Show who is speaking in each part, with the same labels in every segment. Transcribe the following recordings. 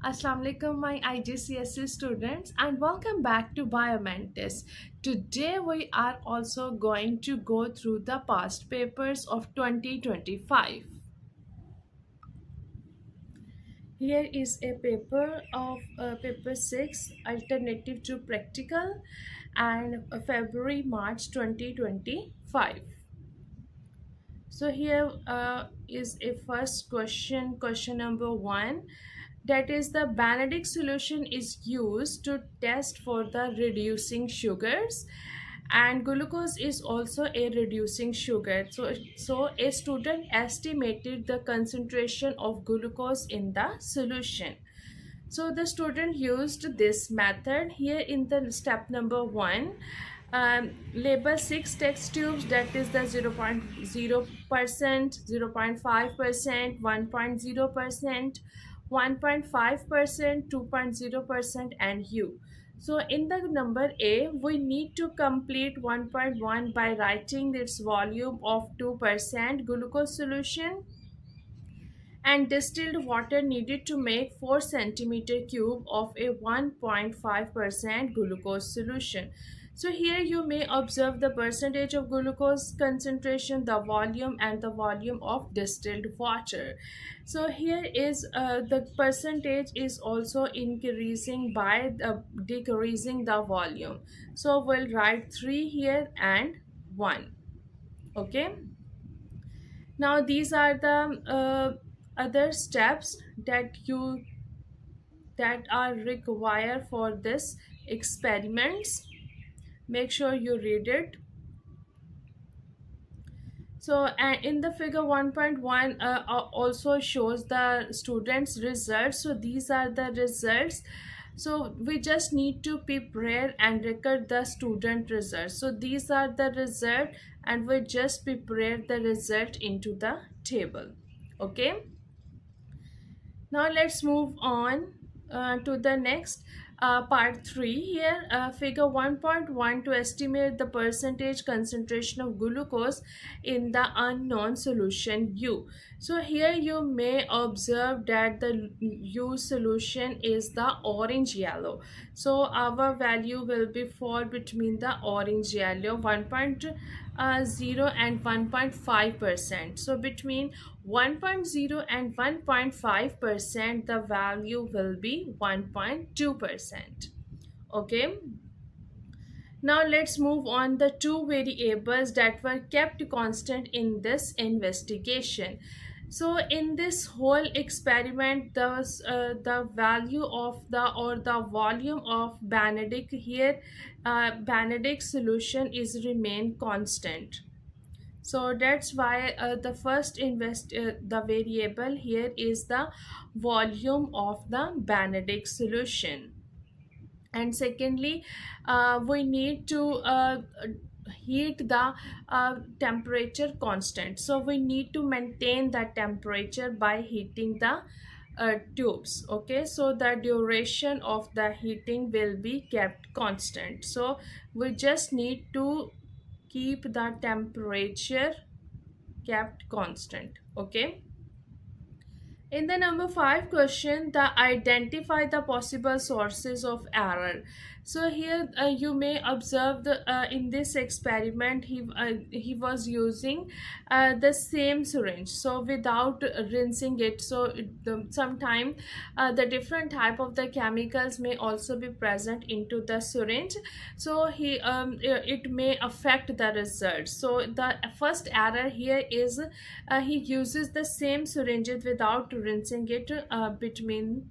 Speaker 1: Assalamu alaikum, my IGCSE students, and welcome back to Biomentis. Today, we are also going to go through the past papers of 2025. Here is a paper of paper 6, alternative to practical, and February March 2025. So here is a first question number 1. That is, the Benedict solution is used to test for the reducing sugars, and glucose is also a reducing sugar. So a student estimated the concentration of glucose in the solution. So the student used this method. Here in the step number 1, label 6 test tubes, that is the 0.0%, 0.5%, 1.0%, 1.5%, 2.0%, and U. So in the number A, we need to complete 1.1 by writing its volume of 2% glucose solution, and distilled water needed to make 4 centimeter cube of a 1.5% glucose solution. So here you may observe the percentage of glucose concentration, the volume, and the volume of distilled water. So here is the percentage is also increasing by decreasing the volume. So we'll write 3 here and 1. Okay. Now these are the other steps that are required for this experiments. Make sure you read it. So in the figure 1.1 also shows the students results. So these are the results. So we just need to prepare and record the student results. So these are the result, and we just prepare the result into the table. Okay. Now let's move on to the next part 3. Here figure 1.1, to estimate the percentage concentration of glucose in the unknown solution U. So here you may observe that the U solution is the orange yellow. So our value will be fall between the orange yellow 1.0 and 1.5%. So between 1.0 and 1.5%, the value will be 1.2%. Okay. Now let's move on the two variables that were kept constant in this investigation. So in this whole experiment, the value of the volume of Benedict here, Benedict solution is remain constant. So that's why the variable here is the volume of the Benedict solution. And secondly, we need to heat the temperature constant. So we need to maintain the temperature by heating the tubes. Okay, so the duration of the heating will be kept constant. So we just need to keep the temperature kept constant. Okay. In the number 5 question, the identify the possible sources of error. So here you may observe in this experiment he was using the same syringe, so without rinsing it. So sometime the different type of the chemicals may also be present into the syringe. So it may affect the result. So the first error here is he uses the same syringes without rinsing it between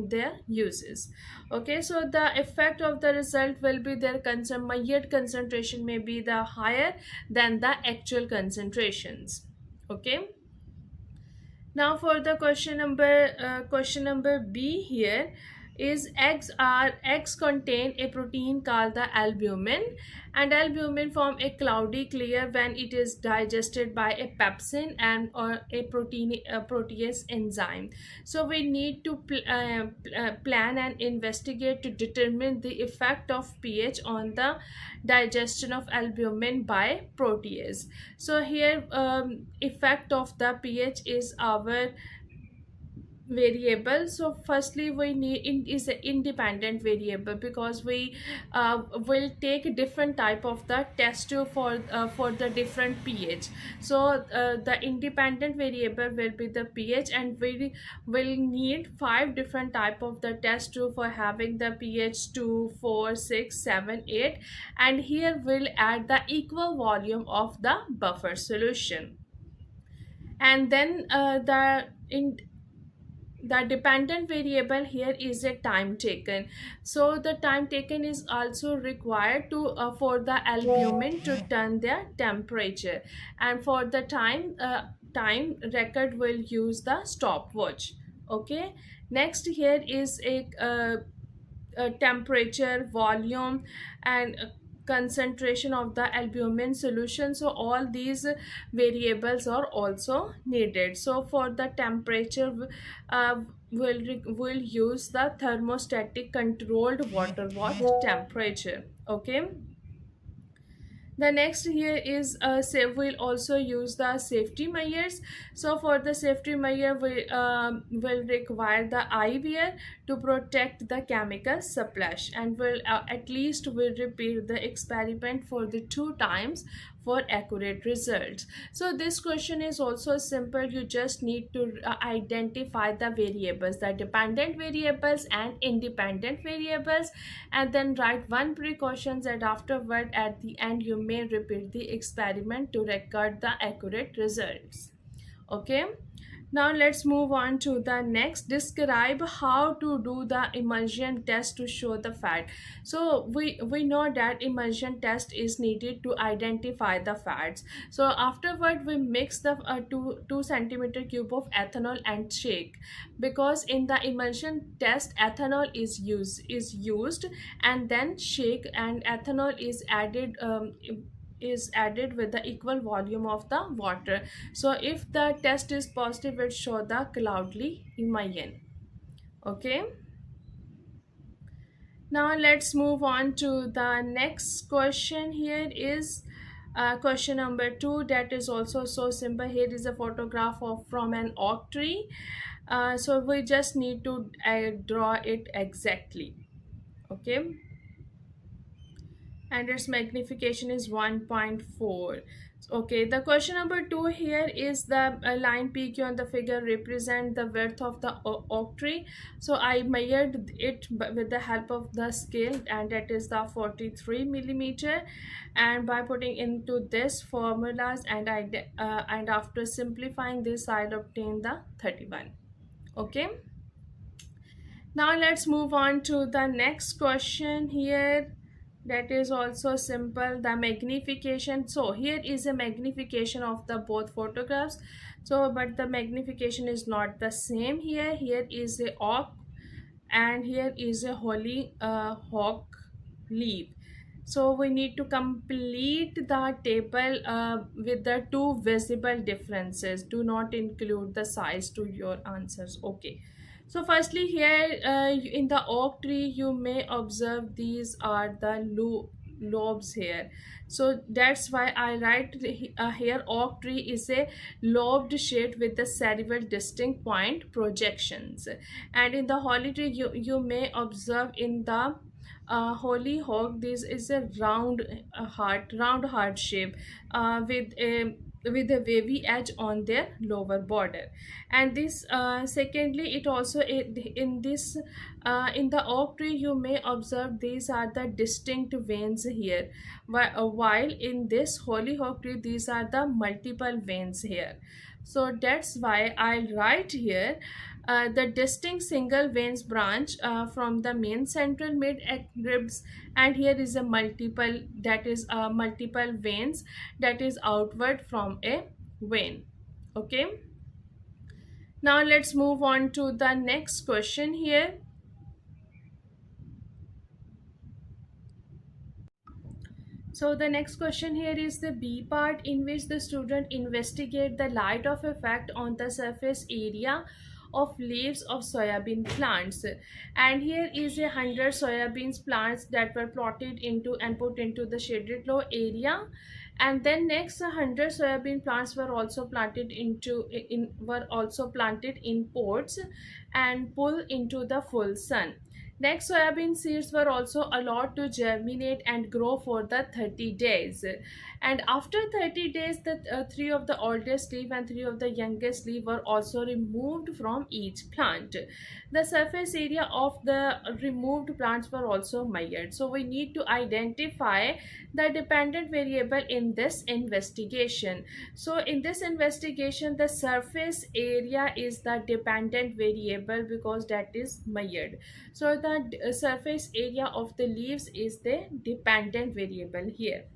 Speaker 1: their uses. Okay, so the effect of the result will be their measured concentration may be the higher than the actual concentrations. Okay. Now for the question number B here is eggs contain a protein called the albumin, and albumin form a cloudy clear when it is digested by a pepsin and or a protease enzyme. So we need to plan and investigate to determine the effect of pH on the digestion of albumin by protease. So here effect of the pH is our variable. So firstly we need is an independent variable, because we will take different type of the test tube for the different pH. So the independent variable will be the pH, and we will need five different type of the test tube for having the pH 2, 4, 6, 7, 8. And here we'll add the equal volume of the buffer solution. And then the dependent variable here is a time taken. So the time taken is also required to for the albumin to turn their temperature. And for the time record will use the stopwatch. Okay, next here is a temperature, volume, and concentration of the albumin solution. So all these variables are also needed. So for the temperature, uh, will use the thermostatic controlled water bath temperature. Okay, the next here is say we'll also use the safety measures. So for the safety measure, we will require the eyewear to protect the chemical splash, and will at least will repeat the experiment for the two times for accurate results. So this question is also simple. You just need to identify the variables, the dependent variables and independent variables, and then write one precautions, and afterward at the end you may repeat the experiment to record the accurate results. Okay, now let's move on to the next. Describe how to do the emulsion test to show the fat. So we know that emulsion test is needed to identify the fats. So afterward we mix the 2 centimeter cube of ethanol and shake, because in the emulsion test ethanol is used and then shake, and ethanol is added with the equal volume of the water. So if the test is positive, it show the cloudly emulsion. Okay, now let's move on to the next question. Here is question number 2, that is also so simple. Here is a photograph of from an oak tree. So we just need to draw it exactly. Okay, and its magnification is 1.4. Okay, the question number 2 here is the line PQ on the figure represent the width of the oak tree. So I measured it with the help of the scale, and that is the 43 millimeter. And by putting into this formulas, and after simplifying this, I obtain the 31. Okay, now let's move on to the next question here, that is also simple. The magnification, so here is a magnification of the both photographs. So but the magnification is not the same. Here is a oak, and here is a holy hawk leaf. So we need to complete the table with the two visible differences. Do not include the size to your answers. Okay, so firstly here in the oak tree you may observe these are the lobes here. So that's why I write here oak tree is a lobed shape with the several distinct point projections. And in the holly tree you may observe in the hollyhock, this is a round heart shape with a wavy edge on their lower border. And this secondly it also in this in the oak tree you may observe these are the distinct veins here, while in this hollyhock tree these are the multiple veins here. So that's why I'll write here the distinct single veins branch from the main central mid ribs, and here is a multiple, that is multiple veins that is outward from a vein. Okay, now let's move on to the next question here. So the next question here is the B part, in which the student investigate the light of effect on the surface area of leaves of soybean plants. And here is 100 soybeans plants that were plotted into and put into the shaded low area. And then next 100 soybean plants were also planted in pots and pull into the full sun. Next, soybean seeds were also allowed to germinate and grow for the 30 days. And after 30 days, the three of the oldest leaf and three of the youngest leaf were also removed from each plant. The surface area of the removed plants were also measured. So we need to identify the dependent variable in this investigation. So in this investigation, the surface area is the dependent variable because that is measured. So the surface area of the leaves is the dependent variable here.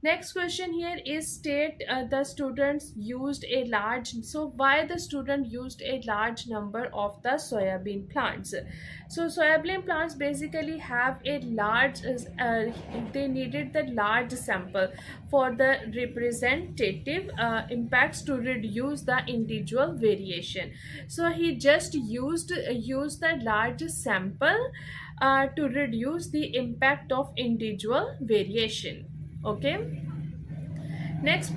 Speaker 1: Next question here is state the students used a large, so why the student used a large number of the soybean plants. So soybean plants basically have a large they needed the large sample for the representative impacts to reduce the individual variation. So he just used the large sample to reduce the impact of individual variation. Okay. Next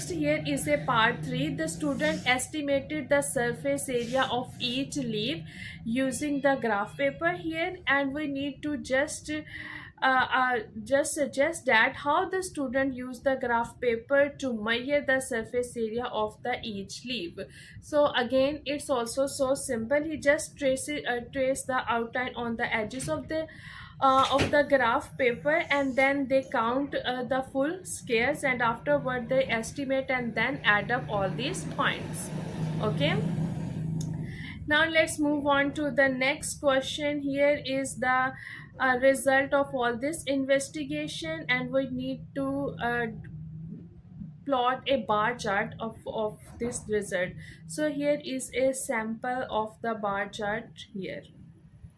Speaker 1: here is a part 3. The student estimated the surface area of each leaf using the graph paper here, and we need to just suggest that how the student used the graph paper to measure the surface area of the each leaf. So again, it's also so simple. He just trace the outline on the edges of the graph paper, and then they count the full squares, and afterward they estimate and then add up all these points. Okay, now let's move on to the next question. Here is the result of all this investigation, and we need to plot a bar chart of this result. So here is a sample of the bar chart here.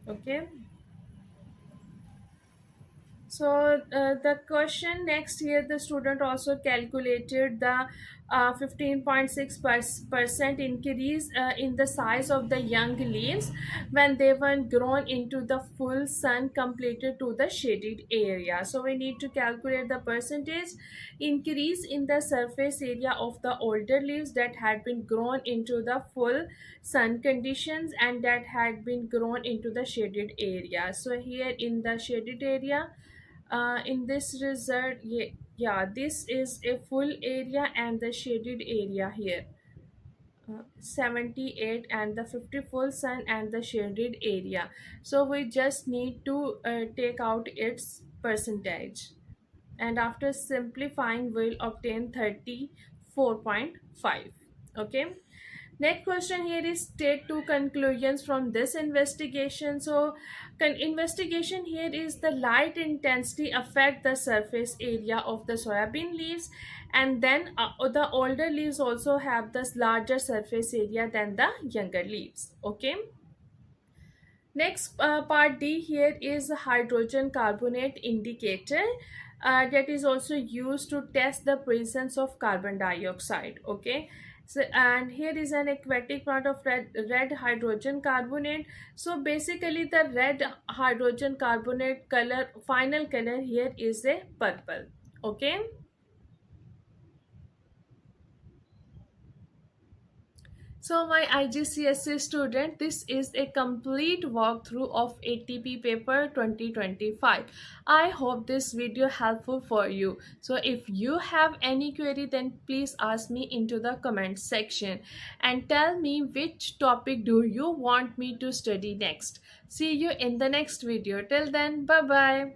Speaker 1: Okay. So the question next here, the student also calculated the 15.6% increase in the size of the young leaves when they were grown into the full sun completed to the shaded area. So we need to calculate the percentage increase in the surface area of the older leaves that had been grown into the full sun conditions and that had been grown into the shaded area. So here in the shaded area, in this result, yeah, this is a full area and the shaded area here, 78 and the 50 full sun and the shaded area. So we just need to take out its percentage, and after simplifying we'll obtain 34.5. Okay. Next question here is state two conclusions from this investigation. So, investigation here is the light intensity affect the surface area of the soybean leaves, and then the older leaves also have this larger surface area than the younger leaves. Okay. Next part D here is hydrogen carbonate indicator that is also used to test the presence of carbon dioxide. Okay. So, and here is an aquatic part of red hydrogen carbonate. So basically the red hydrogen carbonate color, final color here is a purple. Okay. So my IGCSE student, this is a complete walkthrough of ATP paper 2025. I hope this video helpful for you. So if you have any query, then please ask me into the comment section and tell me which topic do you want me to study next. See you in the next video. Till then, bye bye.